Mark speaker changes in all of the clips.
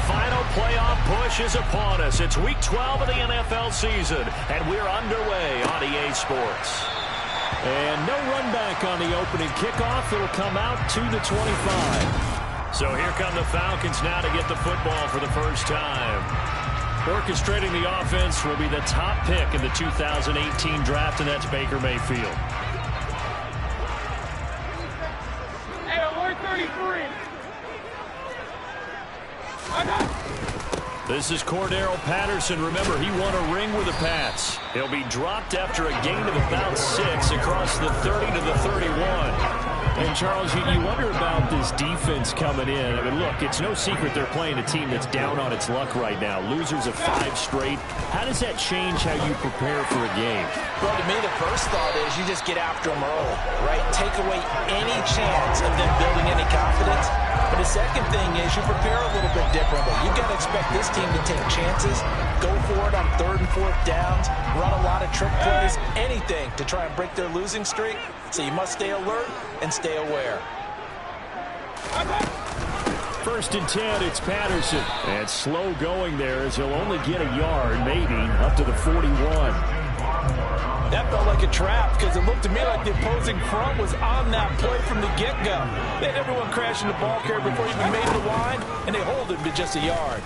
Speaker 1: final playoff push is upon us. It's Week 12 of the NFL season, and we're underway on EA Sports. And no run back on the opening kickoff. It'll come out to the 25. So here come the Falcons now to get the football for the first time. Orchestrating the offense will be the top pick in the 2018 draft, and that's Baker Mayfield.
Speaker 2: Hey, 133.
Speaker 1: This is Cordero Patterson. Remember, he won a ring with the Pats. He'll be dropped after a gain of about 6 across the 30 to the 31. And, Charles, you wonder about this defense coming in. I mean, look, it's no secret they're playing a team that's down on its luck right now. Losers of 5 straight. How does that change how you prepare for a game?
Speaker 3: Well, to me, the first thought is you just get after them early, right? Take away any chance of them building any confidence. But the second thing is you prepare a little bit differently. You've got to expect this team to take chances, go for it on 3rd and 4th downs, run a lot of trick plays, anything to try and break their losing streak. So you must stay alert and stay aware.
Speaker 1: 1st and 10, it's Patterson. And slow going there as he'll only get a yard, maybe, up to the 41.
Speaker 3: That felt like a trap because it looked to me like the opposing front was on that play from the get-go. They had everyone crashing the ball carrier before he even made the line, and they hold it to just a yard.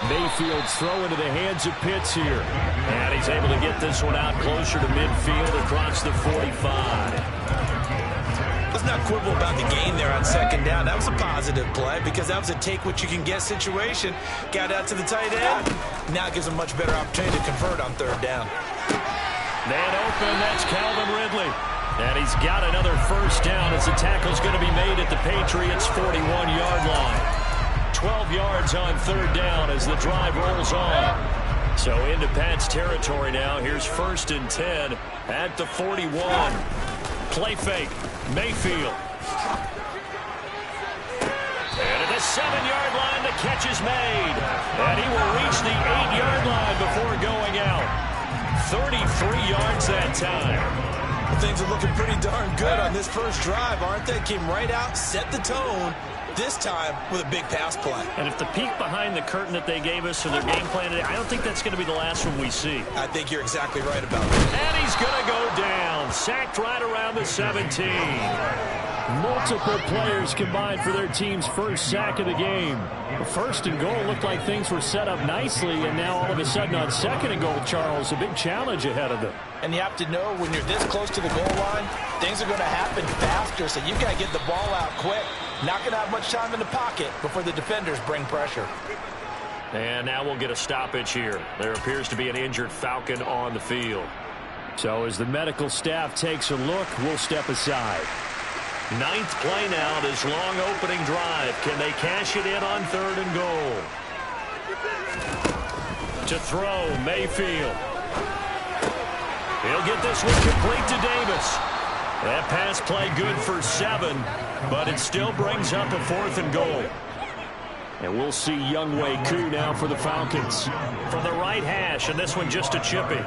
Speaker 1: Mayfield's throw into the hands of Pitts here. And he's able to get this one out closer to midfield across the 45.
Speaker 3: Let's not quibble about the gain there on 2nd down. That was a positive play because that was a take-what-you-can-get situation. Got out to the tight end. Now it gives him a much better opportunity to convert on 3rd down.
Speaker 1: Man open, that's Calvin Ridley. And he's got another 1st down as the tackle's going to be made at the Patriots' 41-yard line. 12 yards on 3rd down as the drive rolls on. So into Pat's territory now. Here's 1st and 10 at the 41. Play fake. Mayfield. And at the 7-yard line, the catch is made. And he will reach the 8-yard line before going out. 33 yards that time.
Speaker 3: Well, things are looking pretty darn good on this first drive, aren't they? Came right out, set the tone, this time with a big pass play.
Speaker 1: And if the peek behind the curtain that they gave us for their game plan today, I don't think that's going to be the last one we see.
Speaker 3: I think you're exactly right about that.
Speaker 1: And he's going to go down. Sacked right around the 17. Multiple players combined for their team's first sack of the game. The 1st and goal looked like things were set up nicely, and now all of a sudden on 2nd and goal, Charles, a big challenge ahead of them.
Speaker 3: And you have to know when you're this close to the goal line, things are going to happen faster, so you've got to get the ball out quick. Not going to have much time in the pocket before the defenders bring pressure.
Speaker 1: And now we'll get a stoppage here. There appears to be an injured Falcon on the field. So as the medical staff takes a look, we'll step aside. 9th play now, this long opening drive. Can they cash it in on 3rd and goal? To throw, Mayfield. He'll get this one complete to Davis. That pass play good for 7, but it still brings up a 4th and goal. And we'll see Younghoe Koo now for the Falcons. From the right hash, and this one just a chippy.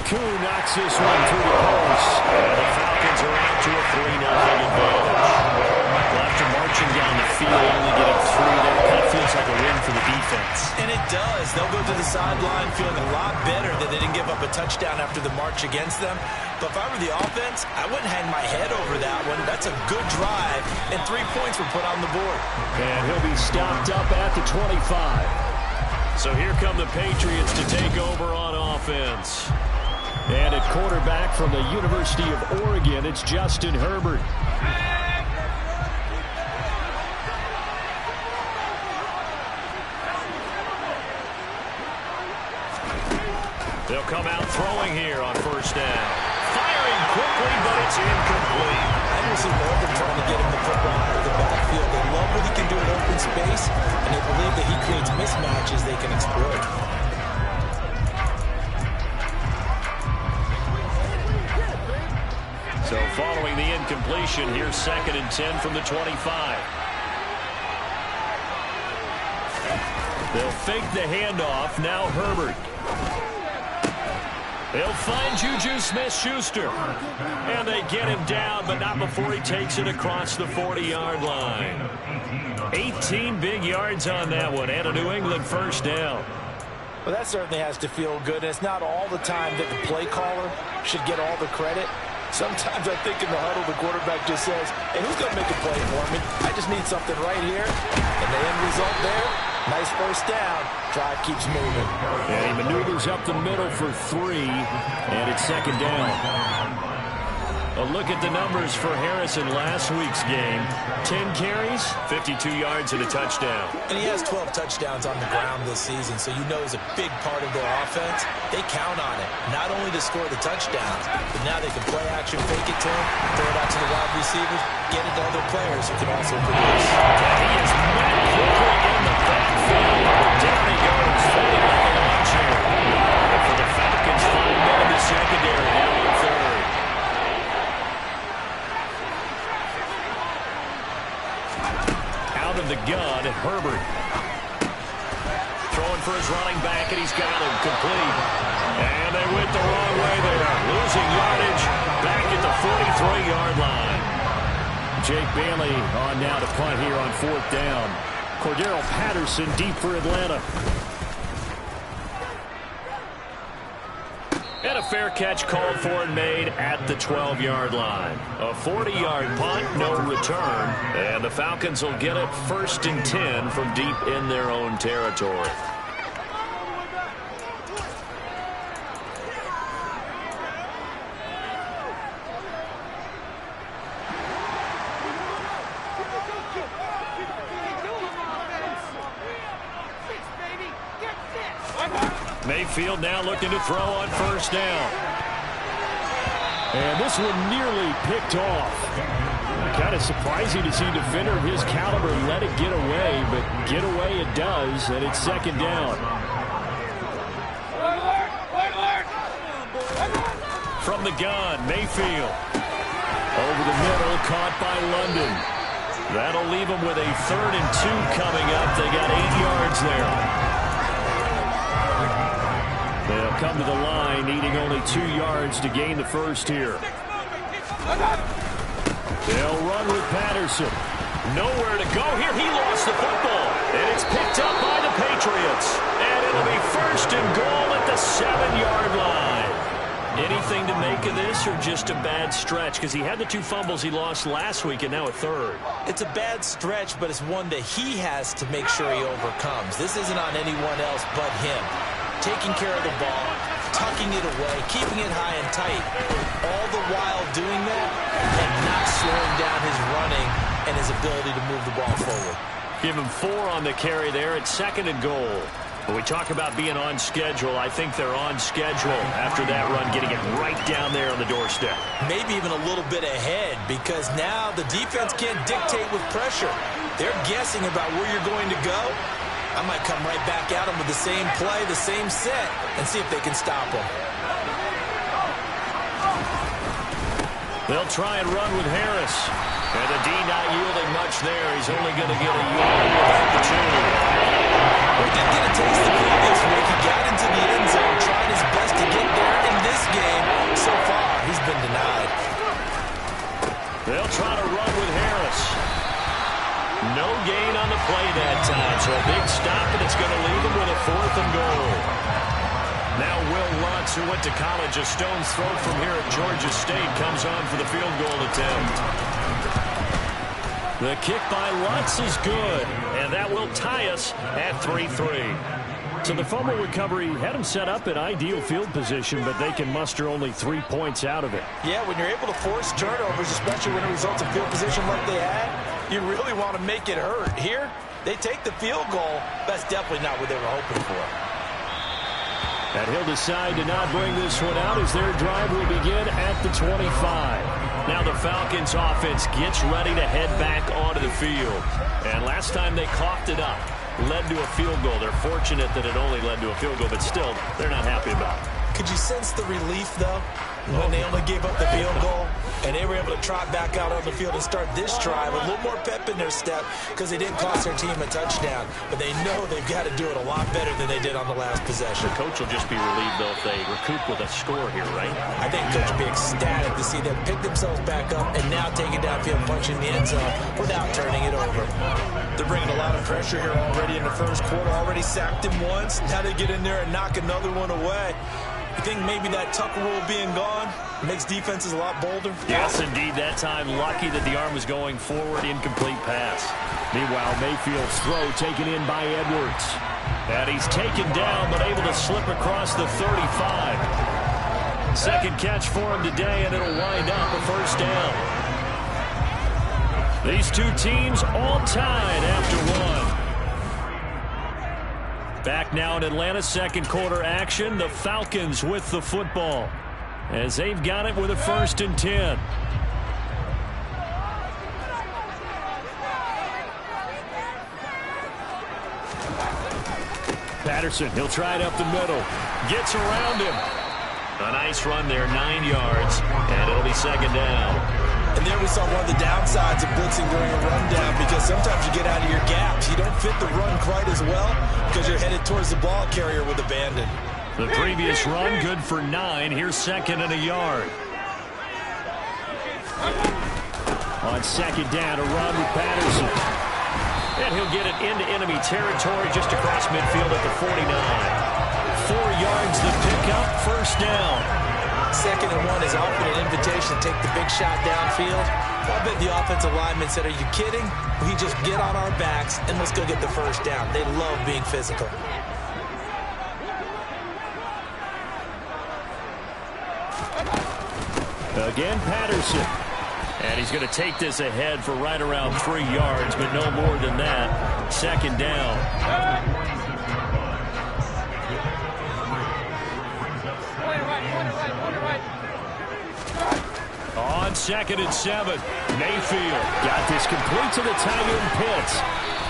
Speaker 1: Koo knocks this one through the post. And the Falcons are out to a 3-0 advantage. Well, after marching down the field, only getting 3 there, kind of feels like a win for the defense.
Speaker 3: And it does. They'll go to the sideline feeling a lot better that they didn't give up a touchdown after the march against them. But if I were the offense, I wouldn't hang my head over that one. That's a good drive, and 3 points were put on the board.
Speaker 1: And he'll be stopped up at the 25. So here come the Patriots to take over on offense. And at quarterback from the University of Oregon, it's Justin Herbert. They'll come out throwing here on 1st down. Firing quickly, but it's incomplete.
Speaker 3: I can see Oregon trying to get him the football out of the backfield. They love what he can do in open space, and they believe that he creates mismatches they can exploit.
Speaker 1: So following the incompletion, here's 2nd and 10 from the 25. They'll fake the handoff. Now Herbert. They'll find Juju Smith-Schuster. And they get him down, but not before he takes it across the 40-yard line. 18 big yards on that one, and a New England first down.
Speaker 3: Well, that certainly has to feel good. And it's not all the time that the play caller should get all the credit. Sometimes I think in the huddle, the quarterback just says, hey, who's going to make a play for me? I just need something right here. And the end result there, nice first down. Drive keeps moving.
Speaker 1: And he maneuvers up the middle for 3, and it's second down. A look at the numbers for Harris in last week's game. 10 carries, 52 yards, and a touchdown.
Speaker 3: And he has 12 touchdowns on the ground this season, so you know he's a big part of their offense. They count on it, not only to score the touchdowns, but now they can play action, fake it to him, throw it out to the wide receivers, get it to other players who can also produce.
Speaker 1: And he is met quickly in the backfield. Down he goes, floating like a lawn chair. And for the Falcons, 5 men in the secondary, now in third. Out of the gun, Herbert. Throwing for his running back, and he's got him complete. And they went the wrong way there. Losing yardage back at the 43-yard line. Jake Bailey on now to punt here on 4th down. Cordero Patterson deep for Atlanta. And a fair catch called for and made at the 12-yard line. A 40-yard punt, no return. And the Falcons will get it 1st and 10 from deep in their own territory. Mayfield now looking to throw on 1st down. And this one nearly picked off. Kind of surprising to see a defender of his caliber let it get away, but get away it does, and it's 2nd down. From the gun, Mayfield. Over the middle, caught by London. That'll leave them with a 3rd and 2 coming up. They got 8 yards there. They'll come to the line, needing only 2 yards to gain the first here. They'll run with Patterson. Nowhere to go here. He lost the football. And it's picked up by the Patriots. And it'll be 1st and goal at the 7-yard line. Anything to make of this or just a bad stretch? Because he had the 2 fumbles he lost last week and now a 3rd.
Speaker 3: It's a bad stretch, but it's one that he has to make sure he overcomes. This isn't on anyone else but him. Taking care of the ball, tucking it away, keeping it high and tight, all the while doing that and not slowing down his running and his ability to move the ball forward.
Speaker 1: Give him 4 on the carry there at 2nd and goal. When we talk about being on schedule, I think they're on schedule after that run, getting it right down there on the doorstep.
Speaker 3: Maybe even a little bit ahead, because now the defense can't dictate with pressure. They're guessing about where you're going to go. I might come right back at them with the same play, the same set, and see if they can stop them.
Speaker 1: They'll try and run with Harris. And the D not yielding much there. He's only going to get a yard without the 2.
Speaker 3: We did get a taste of it this week. He got into the end zone, trying his best to get there in this game. So far, he's been denied.
Speaker 1: They'll try to run with Harris. No gain on the play that time, so a big stop, and it's going to leave him with a 4th and goal. Now Will Lutz, who went to college a stone's throw from here at Georgia State, comes on for the field goal attempt. The kick by Lutz is good, and that will tie us at 3-3. So the fumble recovery had him set up in ideal field position, but they can muster only 3 points out of it.
Speaker 3: Yeah, when you're able to force turnovers, especially when it results in field position like they had, you really want to make it hurt. Here, they take the field goal. That's definitely not what they were hoping for.
Speaker 1: And he'll decide to not bring this one out as their drive will begin at the 25. Now the Falcons offense gets ready to head back onto the field. And last time they coughed it up, led to a field goal. They're fortunate that it only led to a field goal, but still, they're not happy about it.
Speaker 3: Could you sense the relief, though, when they only gave up the field goal? And they were able to trot back out on the field and start this drive. A little more pep in their step because they didn't cost their team a touchdown. But they know they've got to do it a lot better than they did on the last possession.
Speaker 1: The coach will just be relieved, though, if they recoup with a score here, right?
Speaker 3: I think coach will be ecstatic to see them pick themselves back up and now take it downfield, punching the end zone without turning it over. They're bringing a lot of pressure here already in the first quarter. Already sacked him once. Now they get in there and knock another one away. You think maybe that Tucker rule being gone makes defenses a lot bolder?
Speaker 1: Yes, indeed. That time, lucky that the arm was going forward. Incomplete pass. Meanwhile, Mayfield's throw taken in by Edwards. And he's taken down, but able to slip across the 35. Second catch for him today, and it'll wind up a first down. These two teams all tied after one. Back now in Atlanta, second quarter action. The Falcons with the football as they've got it with a 1st and 10. Patterson, he'll try it up the middle. Gets around him. A nice run there, 9 yards, and it'll be second down.
Speaker 3: And there we saw one of the downsides of blitzing during a rundown, because sometimes you get out of your gaps. You don't fit the run quite as well because you're headed towards the ball carrier with abandon.
Speaker 1: The previous run good for 9. Here's 2nd and a yard. On 2nd down, a run with Patterson. And he'll get it into enemy territory just across midfield at the 49. 4 yards the pickup, first down.
Speaker 3: 2nd and 1 is often an invitation to take the big shot downfield. I bet the offensive lineman said, are you kidding? We just get on our backs and let's go get the first down. They love being physical.
Speaker 1: Again, Patterson. And he's going to take this ahead for right around 3 yards, but no more than that. 2nd down. On 2nd and 7, Mayfield got this complete to the tight end Pitts.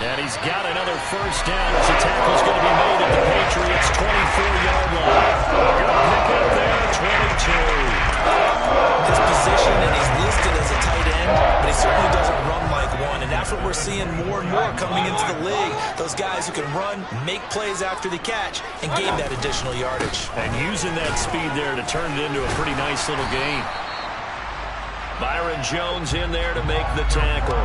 Speaker 1: And he's got another first down as the tackle's going to be made at the Patriots' 24-yard line. Good pick up there, 22.
Speaker 3: His position, and he's listed as a tight end, but he certainly doesn't run like one. And that's what we're seeing more and more coming into the league. Those guys who can run, make plays after the catch, and gain that additional yardage.
Speaker 1: And using that speed there to turn it into a pretty nice little gain. Byron Jones in there to make the tackle.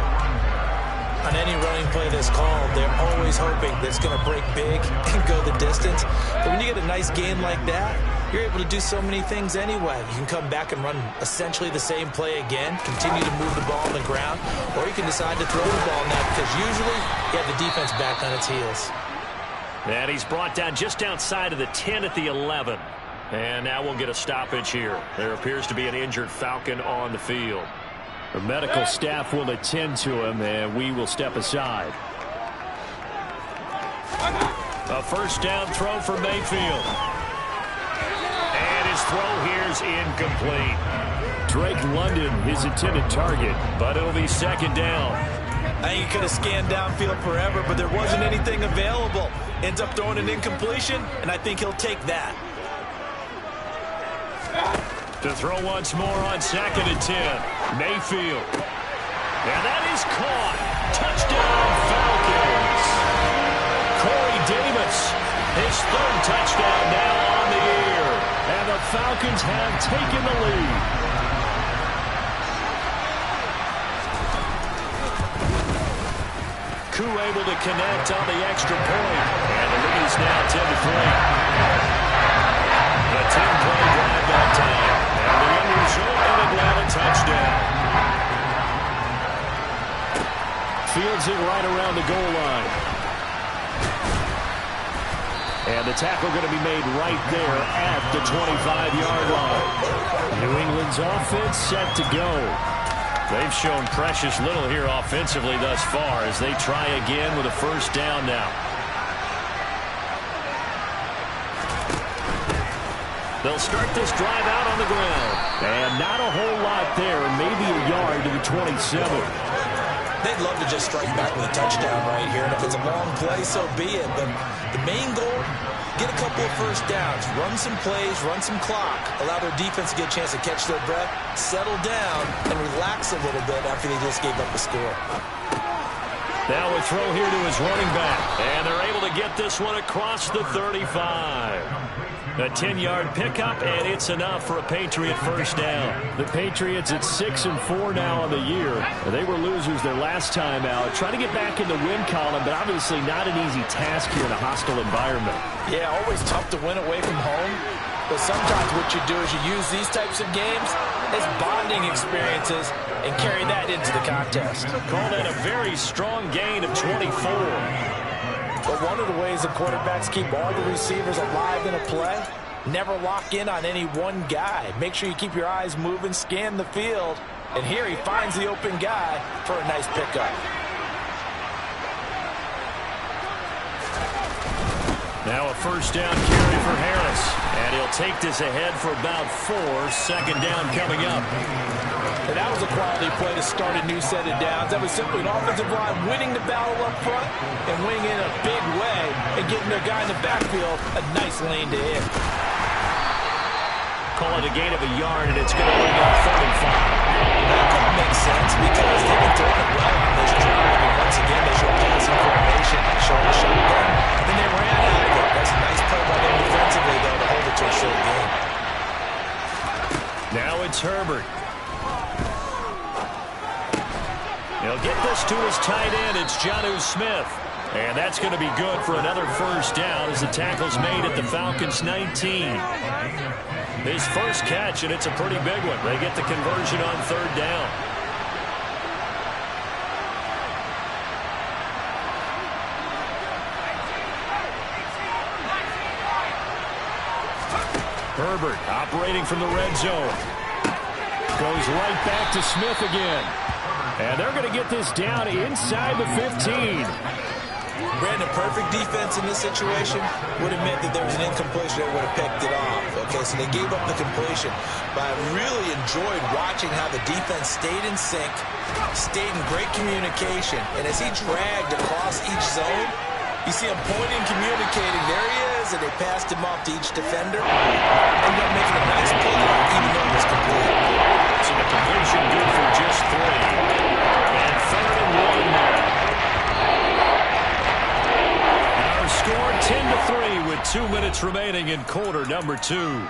Speaker 3: On any running play that's called, they're always hoping that it's going to break big and go the distance. But when you get a nice gain like that, you're able to do so many things anyway. You can come back and run essentially the same play again, continue to move the ball on the ground, or you can decide to throw the ball now because usually you have the defense back on its heels.
Speaker 1: And he's brought down just outside of the 10 at the 11. And now we'll get a stoppage here. There appears to be an injured Falcon on the field. The medical staff will attend to him, and we will step aside. A first down throw for Mayfield. And his throw here's incomplete. Drake London, his intended target, but it'll be 2nd down.
Speaker 3: I think he could have scanned downfield forever, but there wasn't anything available. Ends up throwing an incompletion, and I think he'll take that.
Speaker 1: To throw once more on 2nd and 10. Mayfield. And that is caught. Touchdown, Falcons. Corey Davis, his 3rd touchdown now on the year. And the Falcons have taken the lead. Koo able to connect on the extra point. And the lead is now 10-3. The 10-play drive that time. And the end result, an Atlanta touchdown. Fields it right around the goal line. And the tackle going to be made right there at the 25-yard line. New England's offense set to go. They've shown precious little here offensively thus far as they try again with a first down now. They'll start this drive out on the ground. And not a whole lot there, maybe a yard to the 27.
Speaker 3: They'd love to just strike back with a touchdown right here. And if it's a long play, so be it. But the main goal get a couple of first downs, run some plays, run some clock, allow their defense to get a chance to catch their breath, settle down, and relax a little bit after they just gave up a score.
Speaker 1: Now a throw here to his running back, and they're able to get this one across the 35. A 10-yard pickup, and it's enough for a Patriot first down. The Patriots at 6-4 now on the year. They were losers their last time out. Trying to get back in the win column, but obviously not an easy task here in a hostile environment.
Speaker 3: Yeah, always tough to win away from home. But sometimes what you do is you use these types of games as bonding experiences and carry that into the contest.
Speaker 1: Call that a very strong gain of 24.
Speaker 3: But one of the ways the quarterbacks keep all the receivers alive in a play, never lock in on any one guy. Make sure you keep your eyes moving, scan the field. And here he finds the open guy for a nice pickup.
Speaker 1: Now a first down carry for Harris. And he'll take this ahead for about 4. Second down coming up.
Speaker 3: And that was a quality play to start a new set of downs. That was simply an offensive line winning the battle up front and winning in a big way and getting their guy in the backfield a nice lane to hit.
Speaker 1: Call it a gain of a yard, and it's going to bring up 3rd and 5.
Speaker 3: That kind of makes sense because they've been throwing it well on this drive. And once again, they showed passing formation, showing a shotgun, and they ran out of it. That's a nice play by them defensively, though, to hold it to a short game.
Speaker 1: Now it's Herbert. He'll get this to his tight end. It's Jonnu Smith. And that's going to be good for another first down as the tackle's made at the Falcons' 19. His first catch, and it's a pretty big one. They get the conversion on 3rd down. Herbert operating from the red zone. Goes right back to Smith again. And they're going to get this down inside the 15.
Speaker 3: Brandon, perfect defense in this situation would have meant that there was an incompletion that would have picked it off. Okay, so they gave up the completion. But I really enjoyed watching how the defense stayed in sync, stayed in great communication. And as he dragged across each zone, you see him pointing, communicating. There he is, and they passed him off to each defender. Ended up making a nice play, even though it was complete.
Speaker 1: So the completion good for just 3. And 3rd and 1 now. Our score 10-3 with 2 minutes remaining in quarter number 2.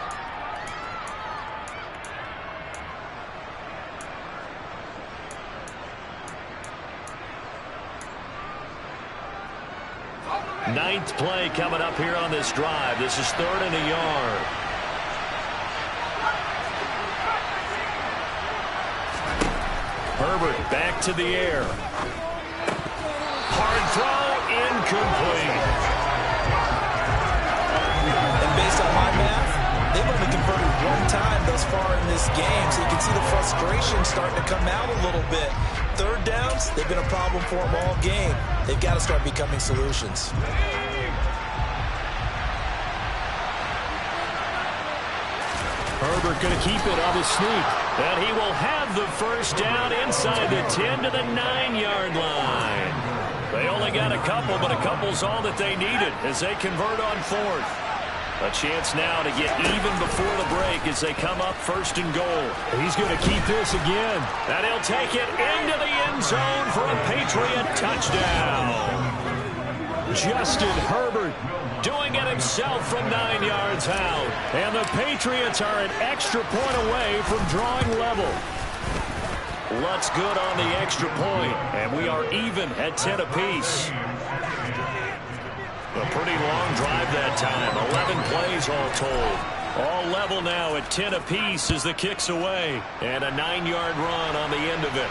Speaker 1: Ninth play coming up here on this drive. This is 3rd and a yard. Herbert back to the air. Hard throw, incomplete.
Speaker 3: And based on my math, they've only converted 1 time thus far in this game, so you can see the frustration starting to come out a little bit. 3rd downs, they've been a problem for them all game. They've got to start becoming solutions.
Speaker 1: Herbert going to keep it on the sneak. And he will have the first down inside the 10 to the 9-yard line. They only got a couple, but a couple's all that they needed as they convert on 4th. A chance now to get even before the break as they come up 1st and goal. He's going to keep this again. And he'll take it into the end zone for a Patriot touchdown. Justin Herbert doing it himself from 9 yards out. And the Patriots are an extra point away from drawing level. Lutz good on the extra point, and we are even at 10 apiece. A pretty long drive that time. 11 plays all told. All level now at 10 apiece as the kick's away. And a 9-yard run on the end of it.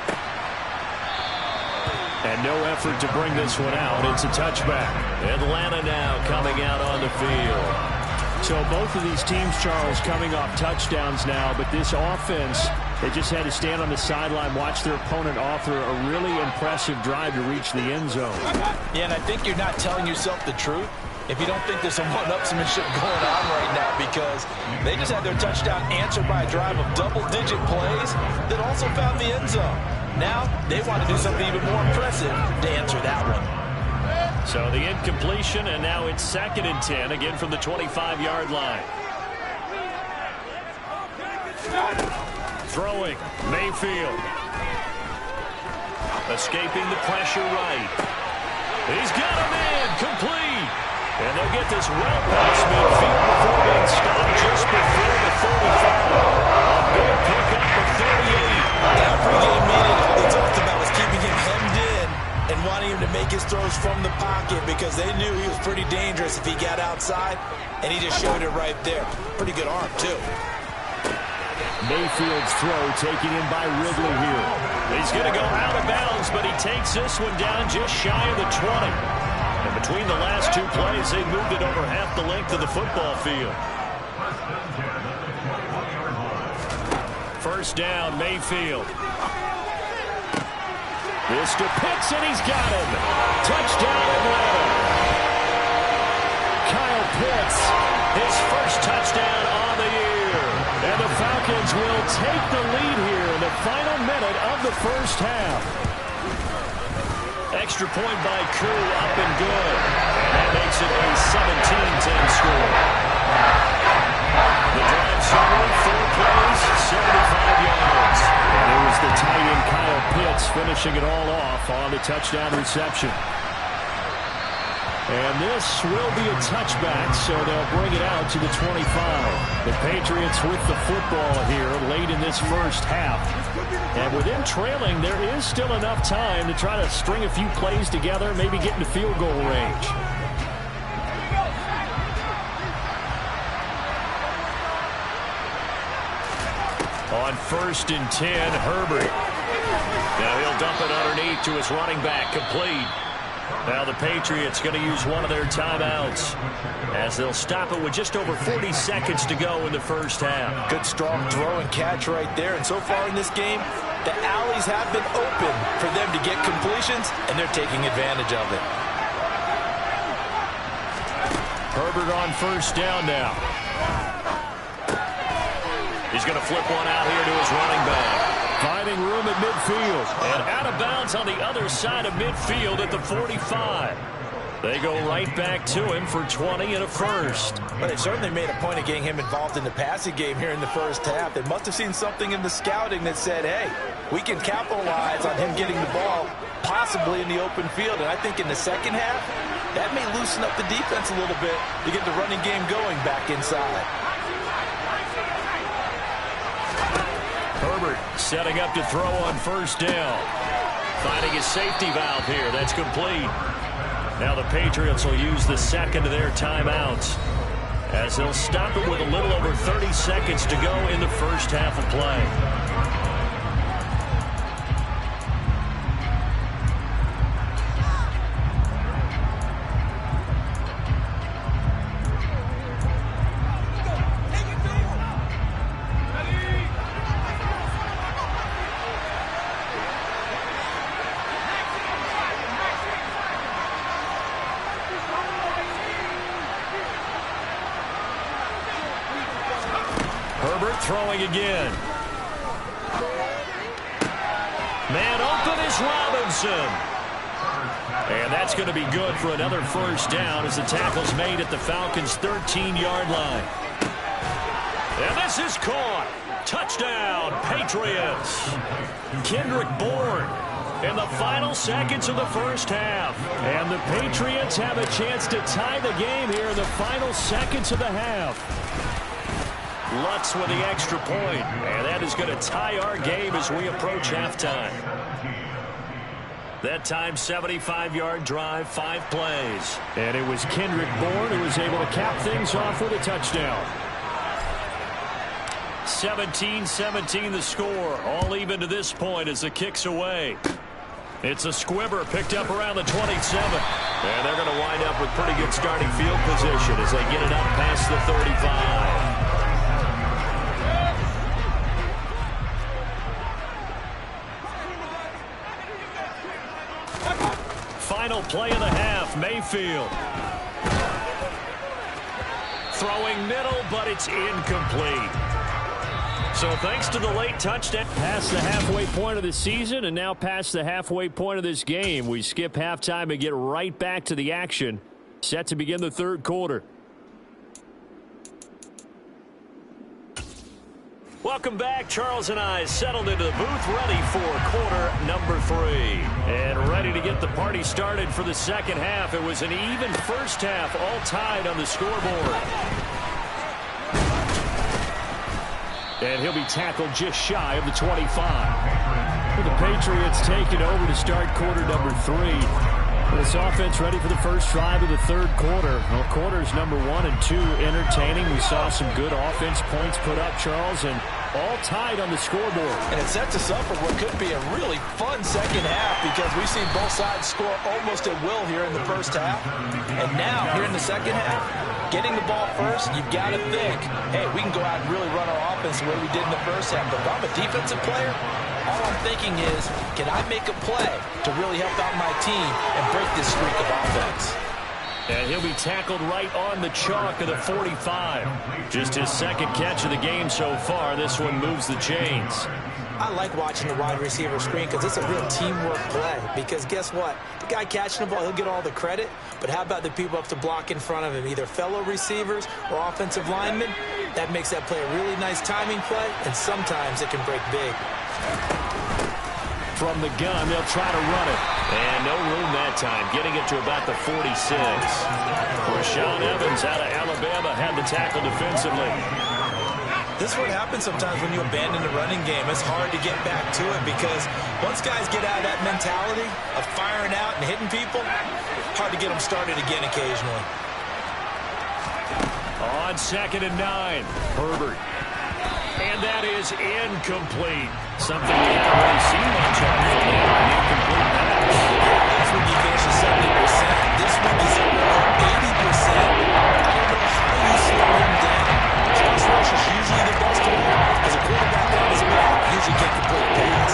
Speaker 1: And no effort to bring this one out. It's a touchback. Atlanta now coming out on the field. So both of these teams, Charles, coming off touchdowns now, but this offense, they just had to stand on the sideline, watch their opponent offer a really impressive drive to reach the end zone.
Speaker 3: Yeah, and I think you're not telling yourself the truth if you don't think there's some one-upsmanship going on right now, because they just had their touchdown answered by a drive of double-digit plays that also found the end zone. Now, they want to do something even more impressive to answer that one.
Speaker 1: So the incompletion, and now it's 2nd and 10, again from the 25-yard line. Throwing, Mayfield. Escaping the pressure right. He's got him in, complete. And they'll get this well past midfield before being stopped just before the 35. A big pickup of 38.
Speaker 3: That pregame meeting, all they talked about was keeping him hemmed in and wanting him to make his throws from the pocket because they knew he was pretty dangerous if he got outside, and he just showed it right there. Pretty good arm, too.
Speaker 1: Mayfield's throw taken in by Ridley here. He's going to go out of bounds, but he takes this one down just shy of the 20. And between the last two plays, they moved it over half the length of the football field. First down, Mayfield. This to Pitts, and he's got him. Touchdown, Atlanta. Kyle Pitts, his first touchdown on the year. And the Falcons will take the lead here in the final minute of the first half. Extra point by Koo, up and good. And that makes it a 17-10 score. The drive started, 4 plays, 75 yards. And it was the tight end Kyle Pitts finishing it all off on the touchdown reception. And this will be a touchback, so they'll bring it out to the 25. The Patriots with the football here late in this first half. And with them trailing, there is still enough time to try to string a few plays together, maybe get into field goal range. On 1st and 10, Herbert. Now he'll dump it underneath to his running back, complete. Now the Patriots going to use one of their timeouts as they'll stop it with just over 40 seconds to go in the first half.
Speaker 3: Good strong throw and catch right there. And so far in this game, the alleys have been open for them to get completions, and they're taking advantage of it.
Speaker 1: Herbert on 1st down now. He's going to flip one out here to his running back. Finding room at midfield. And out of bounds on the other side of midfield at the 45. They go right back to him for 20 and a first.
Speaker 3: Well, they certainly made a point of getting him involved in the passing game here in the first half. They must have seen something in the scouting that said, hey, we can capitalize on him getting the ball possibly in the open field. And I think in the second half, that may loosen up the defense a little bit to get the running game going back inside.
Speaker 1: Herbert setting up to throw on 1st down. Finding his safety valve here. That's complete. Now the Patriots will use the second of their timeouts as they'll stop it with a little over 30 seconds to go in the first half of play. Throwing again. Man open is Robinson. And that's going to be good for another first down as the tackle's made at the Falcons' 13-yard line. And this is caught. Touchdown, Patriots. Kendrick Bourne in the final seconds of the first half. And the Patriots have a chance to tie the game here in the final seconds of the half. Lutz with the extra point, and that is going to tie our game as we approach halftime. That time, 75-yard drive, 5 plays. And it was Kendrick Bourne who was able to cap things off with a touchdown. 17-17 the score, all even to this point as the kick's away. It's a squibber picked up around the 27. And they're going to wind up with pretty good starting field position as they get it up past the 35. Final play of the half, Mayfield. Throwing middle, but it's incomplete. So thanks to the late touchdown. Past the halfway point of the season and now past the halfway point of this game. We skip halftime and get right back to the action. Set to begin the third quarter. Welcome back. Charles and I settled into the booth, ready for quarter number 3. And ready to get the party started for the second half. It was an even first half, all tied on the scoreboard. And he'll be tackled just shy of the 25. The Patriots taking over to start quarter number 3. This offense ready for the first drive of the third quarter. Well, quarters number 1 and 2 entertaining. We saw some good offense points put up, Charles, and all tied on the scoreboard.
Speaker 3: And it sets us up for what could be a really fun second half because we've seen both sides score almost at will here in the first half. And now, here in the second half, getting the ball first, you've got to think, hey, we can go out and really run our offense the way we did in the first half. But if I'm a defensive player, all I'm thinking is, can I make a play to really help out my team and break this streak of offense?
Speaker 1: And he'll be tackled right on the chalk of the 45. Just his second catch of the game so far. This one moves the chains.
Speaker 3: I like watching the wide receiver screen because it's a real teamwork play. Because guess what? The guy catching the ball, he'll get all the credit. But how about the people up to block in front of him, either fellow receivers or offensive linemen? That makes that play a really nice timing play, and sometimes it can break big.
Speaker 1: From the gun, they'll try to run it. And no room that time, getting it to about the 46. Rashaan Evans out of Alabama had the tackle defensively.
Speaker 3: This is what happens sometimes when you abandon the running game. It's hard to get back to it because once guys get out of that mentality of firing out and hitting people, hard to get them started again occasionally.
Speaker 1: On 2nd and 9, Herbert. And that is incomplete. Something we haven't really seen much of from the incomplete pass.
Speaker 3: Last week he finished at 70%. This week he's at 80%. I don't know how you slow him down. Pass rush is usually the best way. As a quarterback on his back, usually can't complete a pass.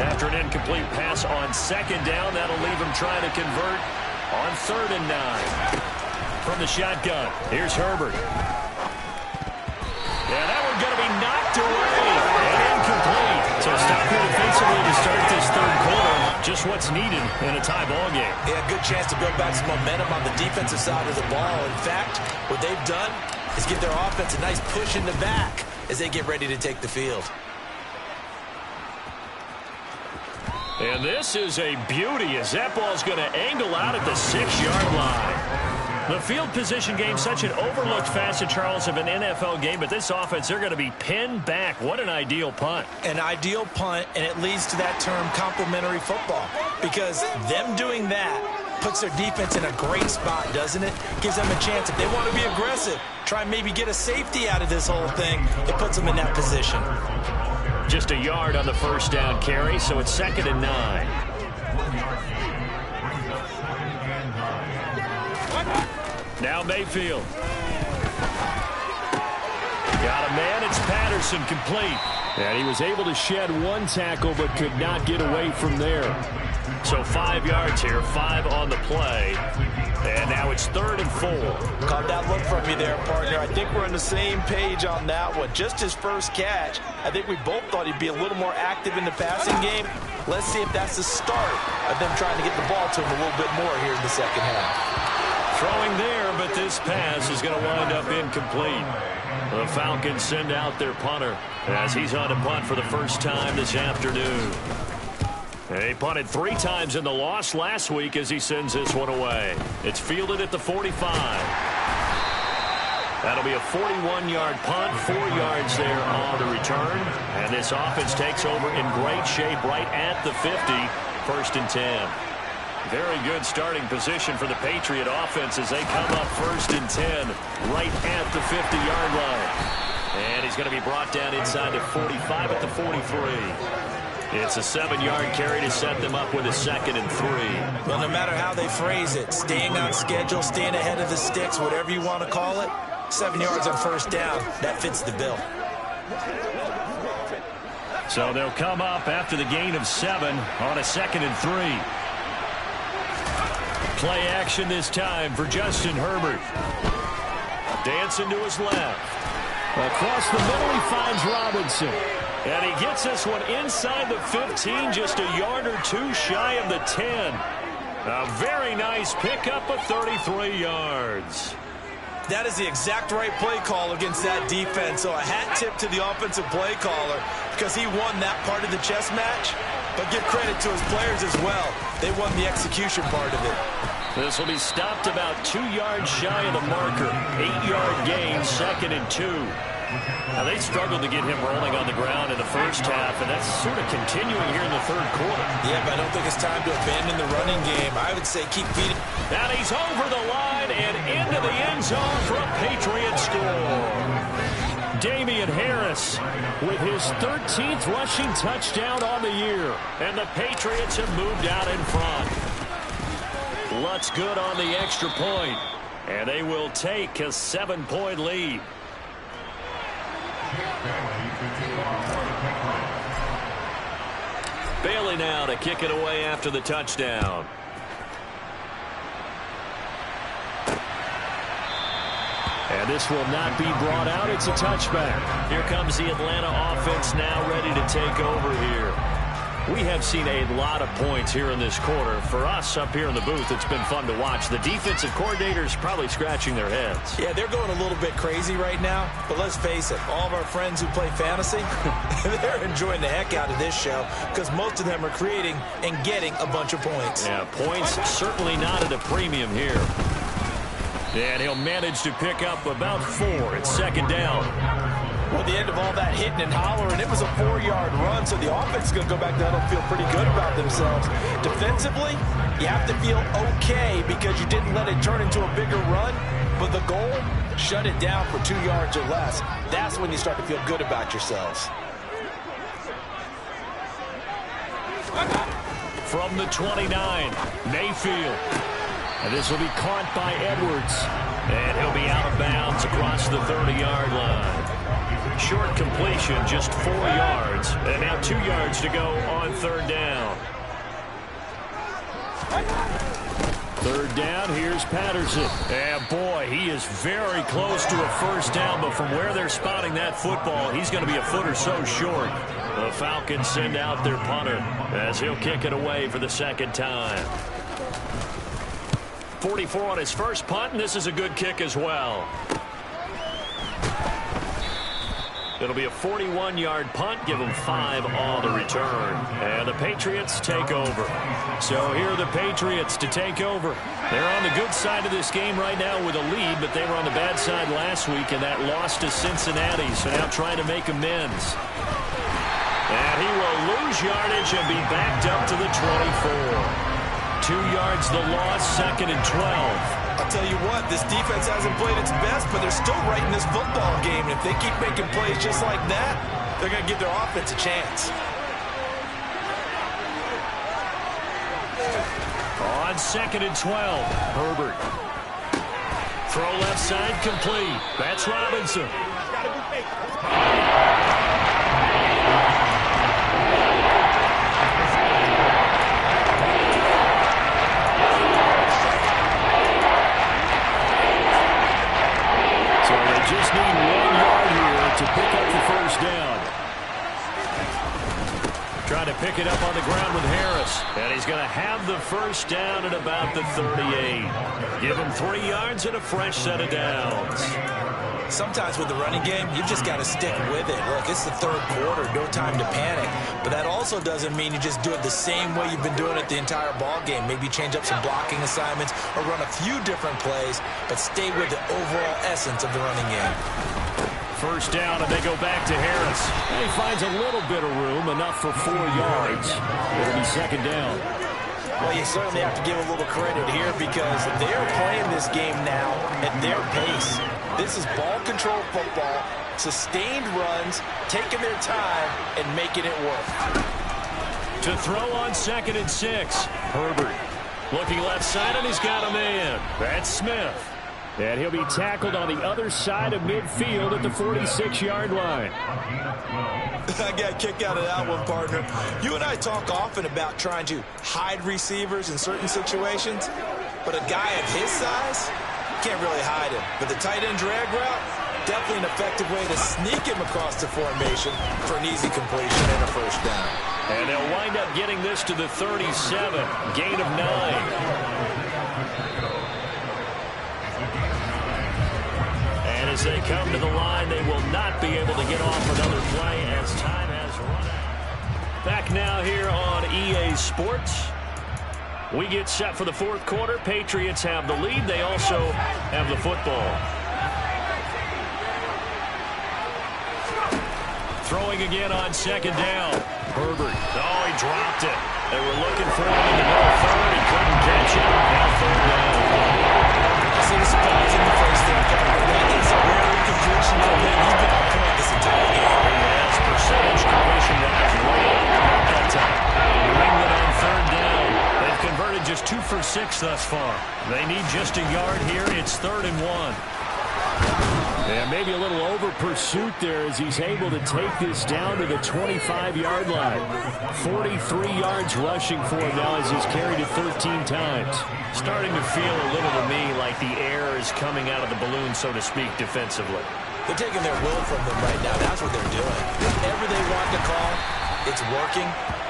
Speaker 1: After an incomplete pass on 2nd down, that'll leave him trying to convert on 3rd and 9. From the shotgun, here's Herbert. Yeah, that one's going to be knocked away and incomplete. So stop here defensively to start this third quarter. Just what's needed in a tie ball game.
Speaker 3: Yeah, good chance to build back some momentum on the defensive side of the ball. In fact, what they've done is give their offense a nice push in the back as they get ready to take the field.
Speaker 1: And this is a beauty as that ball's going to angle out at the 6-yard line. The field position game, such an overlooked facet, Charles, of an NFL game, but this offense, they're going to be pinned back. What an ideal punt.
Speaker 3: An ideal punt, and it leads to that term complementary football, because them doing that puts their defense in a great spot, doesn't it? Gives them a chance. If they want to be aggressive, try and maybe get a safety out of this whole thing, it puts them in that position.
Speaker 1: Just a yard on the first down carry, so it's 2nd and 9. Now Mayfield. Got a man, it's Patterson, complete. And he was able to shed one tackle but could not get away from there. So 5 yards here, 5 on the play. And now it's 3rd and 4.
Speaker 3: Caught that look from you there, partner. I think we're on the same page on that one. Just his first catch. I think we both thought he'd be a little more active in the passing game. Let's see if that's the start of them trying to get the ball to him a little bit more here in the second half.
Speaker 1: Throwing there, but this pass is going to wind up incomplete. The Falcons send out their punter as he's on a punt for the first time this afternoon. He punted 3 times in the loss last week as he sends this one away. It's fielded at the 45. That'll be a 41-yard punt, 4 yards there on the return. And this offense takes over in great shape right at the 50, 1st and 10. Very good starting position for the Patriot offense as they come up 1st and 10 right at the 50-yard line. And he's going to be brought down inside the 45 at the 43. It's a 7-yard carry to set them up with a 2nd and 3.
Speaker 3: Well, no matter how they phrase it, staying on schedule, staying ahead of the sticks, whatever you want to call it, 7 yards on 1st down, that fits the bill.
Speaker 1: So they'll come up after the gain of 7 on a 2nd and 3. Play action this time for Justin Herbert. Dancing to his left. Across the middle, he finds Robinson. And he gets this one inside the 15, just a yard or two shy of the 10. A very nice pickup of 33 yards.
Speaker 3: That is the exact right play call against that defense. So a hat tip to the offensive play caller because he won that part of the chess match. But give credit to his players as well. They won the execution part of it.
Speaker 1: This will be stopped about 2 yards shy of the marker. 8-yard gain, 2nd and 2. Now, they struggled to get him rolling on the ground in the first half, and that's sort of continuing here in the third quarter.
Speaker 3: Yeah, but I don't think it's time to abandon the running game. I would say keep feeding.
Speaker 1: And he's over the line and into the end zone for a Patriots score. Damian Harris with his 13th rushing touchdown on the year. And the Patriots have moved out in front. Lutz good on the extra point. And they will take a 7-point lead. Bailey now to kick it away after the touchdown. And this will not be brought out. It's a touchback. Here comes the Atlanta offense now ready to take over here. We have seen a lot of points here in this quarter. For us up here in the booth, it's been fun to watch. The defensive coordinators probably scratching their heads.
Speaker 3: Yeah, they're going a little bit crazy right now. But let's face it, all of our friends who play fantasy, they're enjoying the heck out of this show because most of them are creating and getting a bunch of points.
Speaker 1: Yeah, points certainly not at a premium here. And he'll manage to pick up about 4 at 2nd down.
Speaker 3: Well, the end of all that hitting and hollering, it was a 4-yard run, so the offense is going to go back down and feel pretty good about themselves. Defensively, you have to feel okay because you didn't let it turn into a bigger run, but the goal, shut it down for 2 yards or less. That's when you start to feel good about yourselves.
Speaker 1: From the 29, Mayfield. And this will be caught by Edwards. And he'll be out of bounds across the 30-yard line. Short completion, just 4 yards. And now 2 yards to go on 3rd down. 3rd down, here's Patterson. And boy, he is very close to a 1st down, but from where they're spotting that football, he's going to be a foot or so short. The Falcons send out their punter as he'll kick it away for the 2nd time. 44 on his first punt, and this is a good kick as well. It'll be a 41-yard punt, give them 5 on the return. And the Patriots take over. So here are the Patriots to take over. They're on the good side of this game right now with a lead, but they were on the bad side last week, and that loss to Cincinnati. So now trying to make amends. And he will lose yardage and be backed up to the 24. 2 yards the loss, 2nd and 12.
Speaker 3: I'll tell you what, this defense hasn't played its best, but they're still right in this football game. And if they keep making plays just like that, they're going to give their offense a chance.
Speaker 1: On 2nd and 12, Herbert. Throw left side complete. That's Robinson. Just need 1 yard here to pick up the 1st down. Trying to pick it up on the ground with Harris. And he's going to have the 1st down at about the 38. Give him 3 yards and a fresh set of downs.
Speaker 3: Sometimes with the running game, you've just got to stick with it. Look, it's the 3rd quarter, no time to panic. But that also doesn't mean you just do it the same way you've been doing it the entire ball game. Maybe change up some blocking assignments or run a few different plays, but stay with the overall essence of the running game.
Speaker 1: 1st down, and they go back to Harris. And he finds a little bit of room, enough for 4 yards. It'll be 2nd down.
Speaker 3: Well, you certainly have to give a little credit here because they're playing this game now at their pace. This is ball control football, sustained runs, taking their time, and making it work.
Speaker 1: To throw on 2nd and 6, Herbert. Looking left side, and he's got a man. That's Smith. And he'll be tackled on the other side of midfield at the 46-yard line.
Speaker 3: I got a kick out of that one, partner. You and I talk often about trying to hide receivers in certain situations, but a guy of his size can't really hide him. But the tight end drag route, definitely an effective way to sneak him across the formation for an easy completion and a first down.
Speaker 1: And they'll wind up getting this to the 37, gain of 9. And as they come to the line, they will not be able to get off another play as time has run out. Back now here on EA Sports. We get set for the fourth quarter. Patriots have the lead. They also have the football. Throwing again on second down. Herbert. Oh, he dropped it. They were looking for him in the middle third. He couldn't catch it. Now third down.
Speaker 3: See the surprise in the first thing. That is a rare incompletion for him. He's been on point this entire game.
Speaker 1: Yes, percentage completion-wise, way up that time. New England on third down. They've converted just 2 for 6 thus far. They need just a yard here. It's 3rd and 1. And maybe a little over pursuit there as he's able to take this down to the 25-yard line. 43 yards rushing for him now as he's carried it 13 times. Starting to feel a little to me like the air is coming out of the balloon, so to speak, defensively.
Speaker 3: They're taking their will from them right now. That's what they're doing. Whatever they want to call, it's working.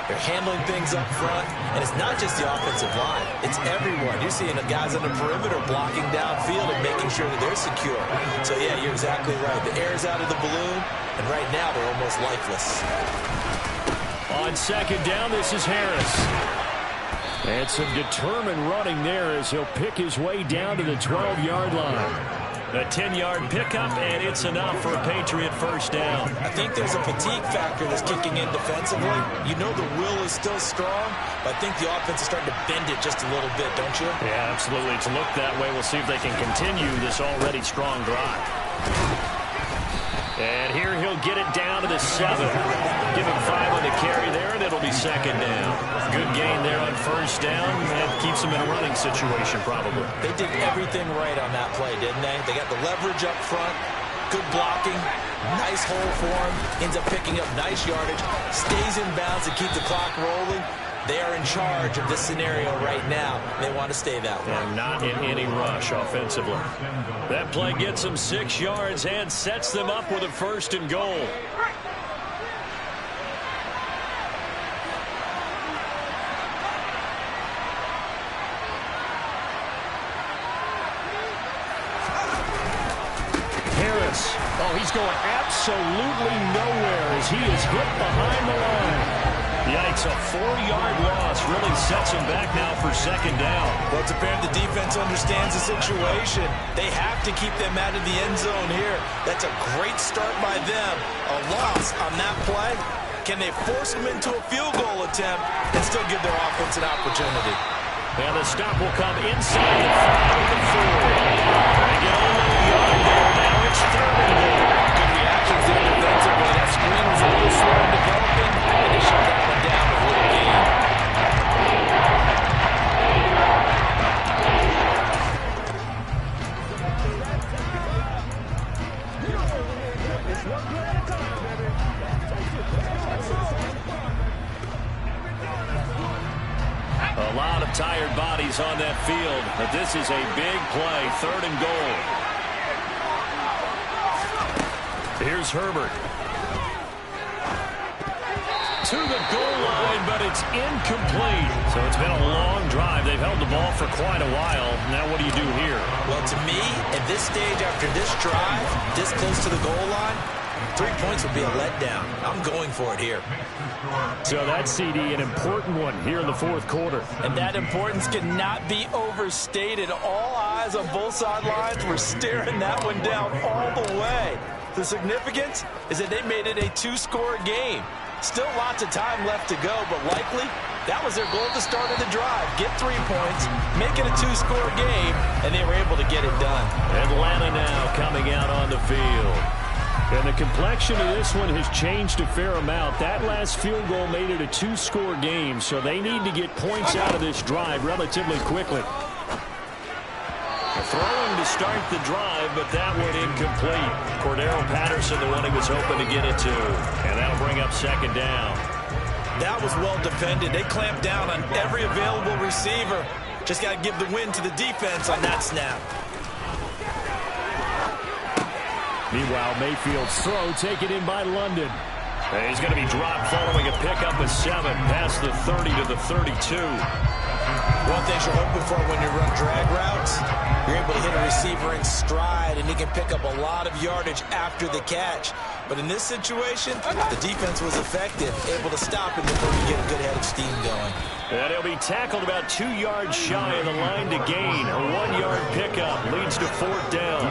Speaker 3: They're handling things up front, and it's not just the offensive line. It's everyone. You're seeing the guys on the perimeter blocking downfield and making sure that they're secure. So, yeah, you're exactly right. The air's out of the balloon, and right now they're almost lifeless.
Speaker 1: On second down, this is Harris. And some determined running there as he'll pick his way down to the 12-yard line. A 10-yard pickup, and it's enough for a Patriot first down.
Speaker 3: I think there's a fatigue factor that's kicking in defensively. You know the will is still strong, but I think the offense is starting to bend it just a little bit, don't you?
Speaker 1: Yeah, absolutely. It's looked that way. We'll see if they can continue this already strong drive. And here he'll get it down to the 7. Give him 5 on the carry there, and it'll be second down. Good gain there on first down. That keeps him in a running situation, probably.
Speaker 3: They did everything right on that play, didn't they? They got the leverage up front, good blocking, nice hole for him, ends up picking up nice yardage, stays in bounds to keep the clock rolling. They are in charge of this scenario right now. They want to stay that way.
Speaker 1: And not in any rush offensively. That play gets them 6 yards and sets them up with a 1st and goal. Harris. Oh, he's going absolutely nowhere as he is hit behind the line. Yikes, a 4-yard loss really sets him back now for second down.
Speaker 3: Well, it's apparent the defense understands the situation. They have to keep them out of the end zone here. That's a great start by them. A loss on that play. Can they force them into a field goal attempt and still give their offense an opportunity?
Speaker 1: And the stop will come inside the 5 of the 4. They get only a yard there. Now it's 3rd and goal.
Speaker 3: Good reactions there defensively. That screen was a little slow in developing, and they shut that one down with a little gain.
Speaker 1: A lot of tired bodies on that field, but this is a big play, 3rd and goal. Here's Herbert. To the goal line, but it's incomplete. So it's been a long drive. They've held the ball for quite a while. Now what do you do here?
Speaker 3: Well, to me, at this stage after this drive, this close to the goal line, 3 points would be a letdown. I'm going for it here.
Speaker 1: So that's, CD, an important one here in the fourth quarter.
Speaker 3: And that importance cannot be overstated. All eyes on both sidelines were staring that one down all the way. The significance is that they made it a 2-score game. Still lots of time left to go, but likely that was their goal at the start of the drive. Get 3 points, make it a 2-score game, and they were able to get it done.
Speaker 1: Atlanta now coming out on the field. And the complexion of this one has changed a fair amount. That last field goal made it a 2-score game, so they need to get points out of this drive relatively quickly. Throwing to start the drive, but that one incomplete. Cordero Patterson, the one he was hoping to get it to. And that'll bring up second down.
Speaker 3: That was well defended. They clamped down on every available receiver. Just got to give the win to the defense on that snap.
Speaker 1: Meanwhile, Mayfield's throw taken in by London. And he's going to be dropped following a pickup of 7 past the 30 to the 32.
Speaker 3: One thing you're hoping for when you run drag routes, you're able to hit a receiver in stride, and he can pick up a lot of yardage after the catch. But in this situation, the defense was effective, able to stop him before you get a good head of steam going.
Speaker 1: And he'll be tackled about 2 yards shy of the line to gain. A 1-yard pickup leads to 4th down.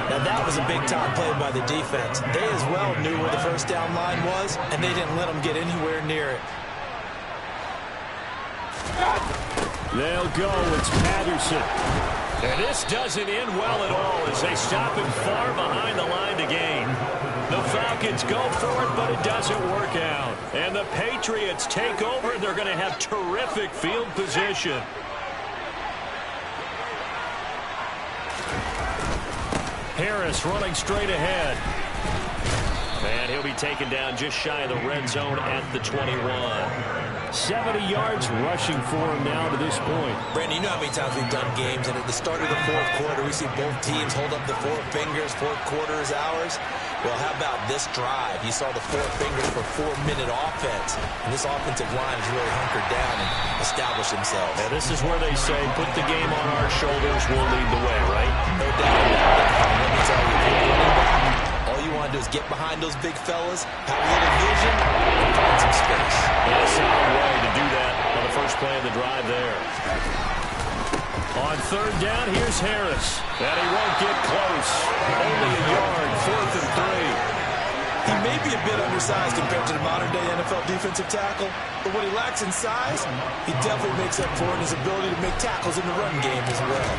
Speaker 3: Now that was a big-time play by the defense. They as well knew where the first down line was, and they didn't let them get anywhere near it.
Speaker 1: They'll go. It's Patterson. And this doesn't end well at all as they stop him far behind the line to gain. The Falcons go for it, but it doesn't work out. And the Patriots take over. They're going to have terrific field position. Harris running straight ahead. And he'll be taken down just shy of the red zone at the 21. 70 yards rushing for him now to this point.
Speaker 3: Brandon, you know how many times we've done games, and at the start of the fourth quarter, we see both teams hold up the 4 fingers, fourth quarter is ours. Well, how about this drive? You saw the 4 fingers for 4-minute offense, and this offensive line has really hunkered down and established themselves.
Speaker 1: Now, this is where they say, put the game on our shoulders, we'll lead the way, right?
Speaker 3: No doubt about it. Let me tell you, if you're running back, all you want to do is get behind those big fellas, have a little vision, and find some space.
Speaker 1: And a solid way to do that on the first play of the drive there. On 3rd down, here's Harris. And he won't get close. Only a yard, 4th and 3.
Speaker 3: He may be a bit undersized compared to the modern-day NFL defensive tackle, but what he lacks in size, he definitely makes up for in his ability to make tackles in the run game as well.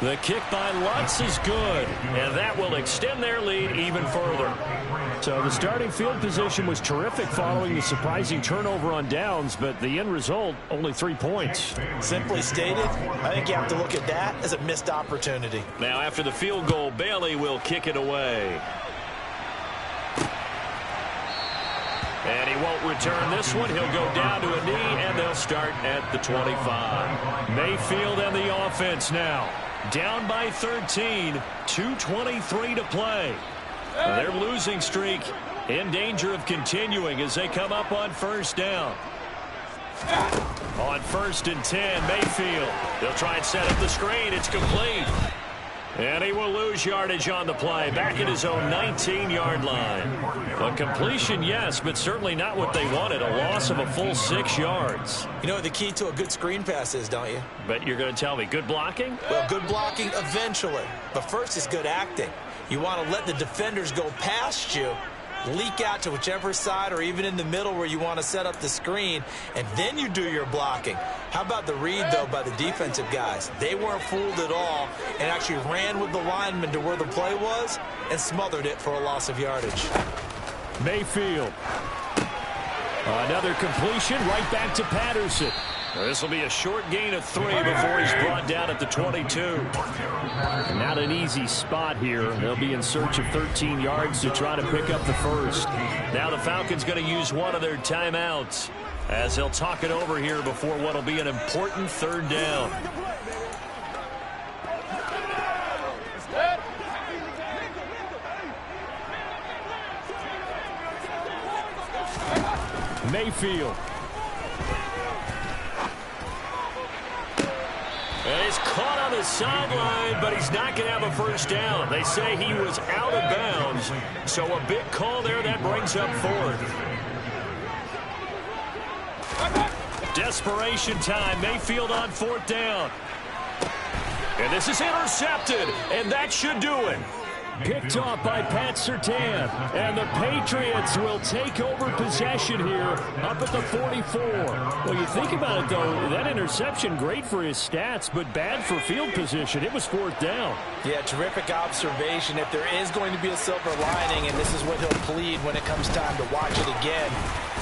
Speaker 1: The kick by Lutz is good, and that will extend their lead even further. So the starting field position was terrific following the surprising turnover on downs, but the end result, only 3 points.
Speaker 3: Simply stated, I think you have to look at that as a missed opportunity.
Speaker 1: Now after the field goal, Bailey will kick it away. And he won't return this one. He'll go down to a knee, and they'll start at the 25. Mayfield and the offense now. Down by 13, 2:23 to play. Their losing streak in danger of continuing as they come up on 1st down. On 1st and 10, Mayfield. They'll try and set up the screen. It's complete. And he will lose yardage on the play, back at his own 19-yard line. A completion, yes, but certainly not what they wanted. A loss of a full 6 yards.
Speaker 3: You know what the key to a good screen pass is, don't you?
Speaker 1: But you're going to tell me, good blocking?
Speaker 3: Well, good blocking eventually. But first is good acting. You want to let the defenders go past you, leak out to whichever side or even in the middle where you want to set up the screen, and then you do your blocking. How about the read, though, by the defensive guys? They weren't fooled at all and actually ran with the lineman to where the play was and smothered it for a loss of yardage.
Speaker 1: Mayfield. Another completion right back to Patterson. This will be a short gain of 3 before he's brought down at the 22. Not an easy spot here. They'll be in search of 13 yards to try to pick up the first. Now the Falcons going to use one of their timeouts as they'll talk it over here before what will be an important 3rd down. Mayfield. And he's caught on the sideline, but he's not going to have a first down. They say he was out of bounds, so a big call there that brings up 4th. Desperation time. Mayfield on 4th down. And this is intercepted, and that should do it. Picked off by Pat Surtain, and the Patriots will take over possession here up at the 44. Well, you think about it, though, that interception, great for his stats, but bad for field position. It was 4th down.
Speaker 3: Yeah, terrific observation. If there is going to be a silver lining, and this is what he'll plead when it comes time to watch it again,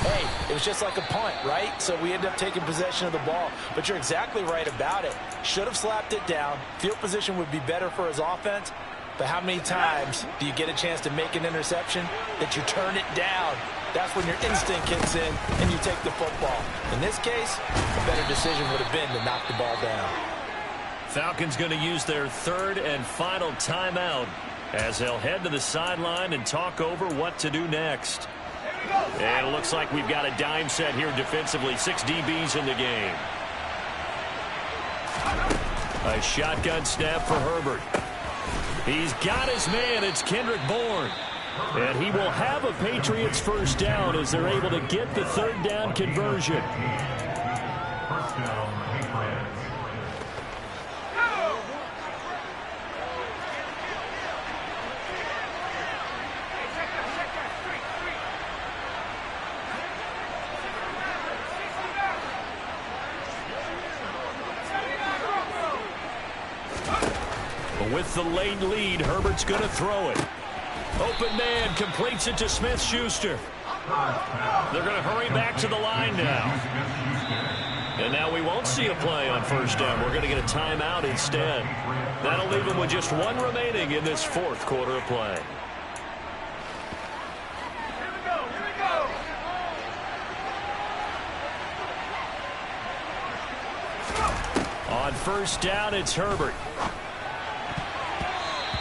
Speaker 3: hey, it was just like a punt, right? So we end up taking possession of the ball. But you're exactly right about it. Should have slapped it down. Field position would be better for his offense. But how many times do you get a chance to make an interception that you turn it down? That's when your instinct kicks in and you take the football. In this case, a better decision would have been to knock the ball down.
Speaker 1: Falcons going to use their third and final timeout as they'll head to the sideline and talk over what to do next. And it looks like we've got a dime set here defensively. 6 DBs in the game. A shotgun snap for Herbert. He's got his man. It's Kendrick Bourne. And he will have a Patriots first down as they're able to get the third down conversion.
Speaker 4: First down, Patriots.
Speaker 1: With the late lead, Herbert's going to throw it. Open man completes it to Smith-Schuster. They're going to hurry back to the line now. And now we won't see a play on first down. We're going to get a timeout instead. That'll leave them with just 1 remaining in this fourth quarter of play. On first down, it's Herbert.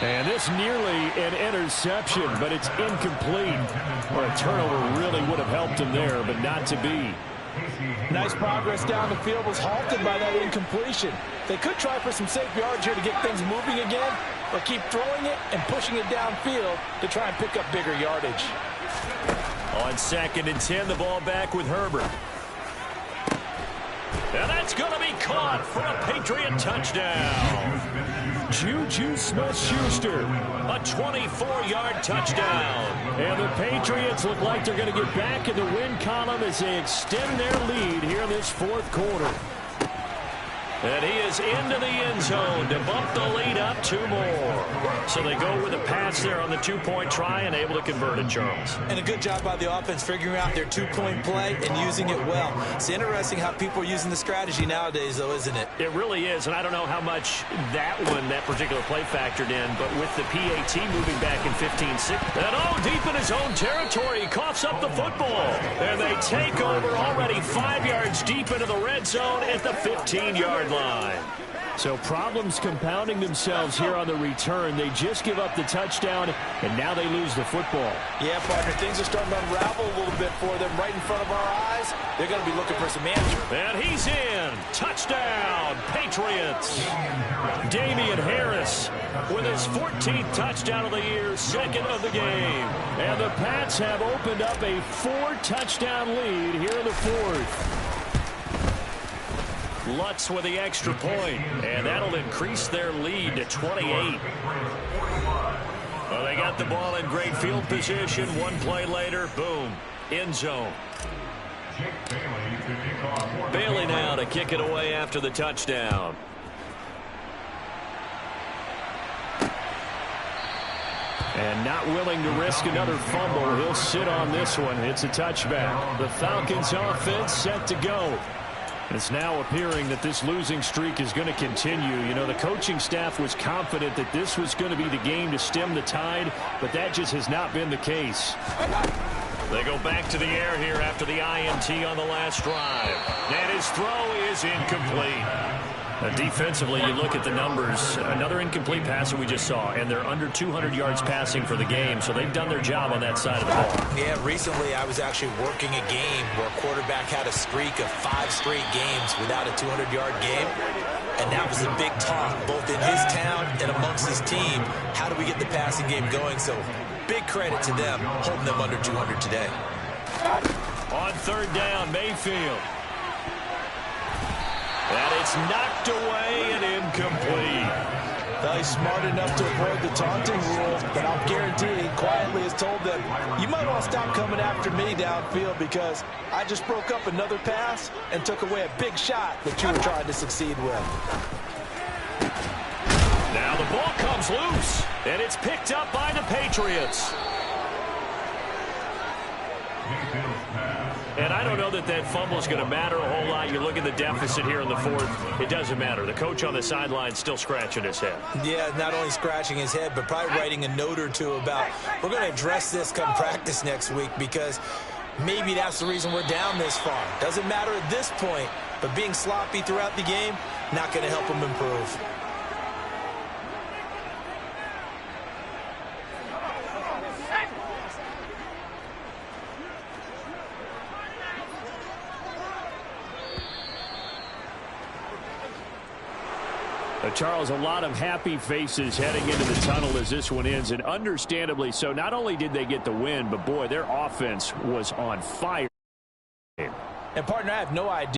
Speaker 1: And this nearly an interception, but it's incomplete. Well, a turnover really would have helped him there, but not to be.
Speaker 3: Nice progress down the field was halted by that incompletion. They could try for some safe yards here to get things moving again, or keep throwing it and pushing it downfield to try and pick up bigger yardage.
Speaker 1: On 2nd and 10, the ball back with Herbert. And that's going to be caught for a Patriot touchdown. Juju Smith-Schuster, a 24-yard touchdown. And the Patriots look like they're going to get back in the win column as they extend their lead here in this fourth quarter. And he is into the end zone to bump the lead up 2 more. So they go with a pass there on the 2-point try and able to convert it, Charles.
Speaker 3: And a good job by the offense figuring out their 2-point play and using it well. It's interesting how people are using the strategy nowadays, though, isn't it?
Speaker 1: It really is, and I don't know how much that particular play factored in, but with the PAT moving back in 15-6. And deep in his own territory, he coughs up the football. And they take over already 5 yards deep into the red zone at the 15-yard line. So problems compounding themselves here on the return. They just give up the touchdown, and now they lose the football.
Speaker 3: Yeah, partner, things are starting to unravel a little bit for them right in front of our eyes. They're going to be looking for some answers.
Speaker 1: And he's in. Touchdown, Patriots. Damian Harris with his 14th touchdown of the year, 2nd of the game. And the Pats have opened up a 4-touchdown lead here in the 4th. Lutz with the extra point, and that'll increase their lead to 28. Well, they got the ball in great field position. 1 play later, boom, end zone. Bailey now to kick it away after the touchdown. And not willing to risk another fumble. He'll sit on this one. It's a touchback. The Falcons offense set to go. It's now appearing that this losing streak is going to continue. You know, the coaching staff was confident that this was going to be the game to stem the tide, but that just has not been the case. They go back to the air here after the INT on the last drive. And his throw is incomplete. Defensively, you look at the numbers. Another incomplete pass that we just saw, and they're under 200 yards passing for the game, so they've done their job on that side of the ball.
Speaker 3: Yeah, recently I was actually working a game where a quarterback had a streak of 5 straight games without a 200-yard game, and that was a big talk, both in his town and amongst his team. How do we get the passing game going? So big credit to them, holding them under 200 today.
Speaker 1: On 3rd down, Mayfield. And it's knocked away and incomplete.
Speaker 3: Well, he's smart enough to avoid the taunting rule, but I'll guarantee he quietly has told them, you might want to stop coming after me downfield because I just broke up another pass and took away a big shot that you were trying to succeed with.
Speaker 1: Now the ball comes loose, and it's picked up by the Patriots. And I don't know that that fumble is going to matter a whole lot. You look at the deficit here in the 4th. It doesn't matter. The coach on the sideline is still scratching his head.
Speaker 3: Yeah, not only scratching his head, but probably writing a note or two about we're going to address this come practice next week because maybe that's the reason we're down this far. Doesn't matter at this point. But being sloppy throughout the game, not going to help them improve.
Speaker 1: Charles, a lot of happy faces heading into the tunnel as this one ends, and understandably so. Not only did they get the win, but boy, their offense was on fire.
Speaker 3: And partner, I have no idea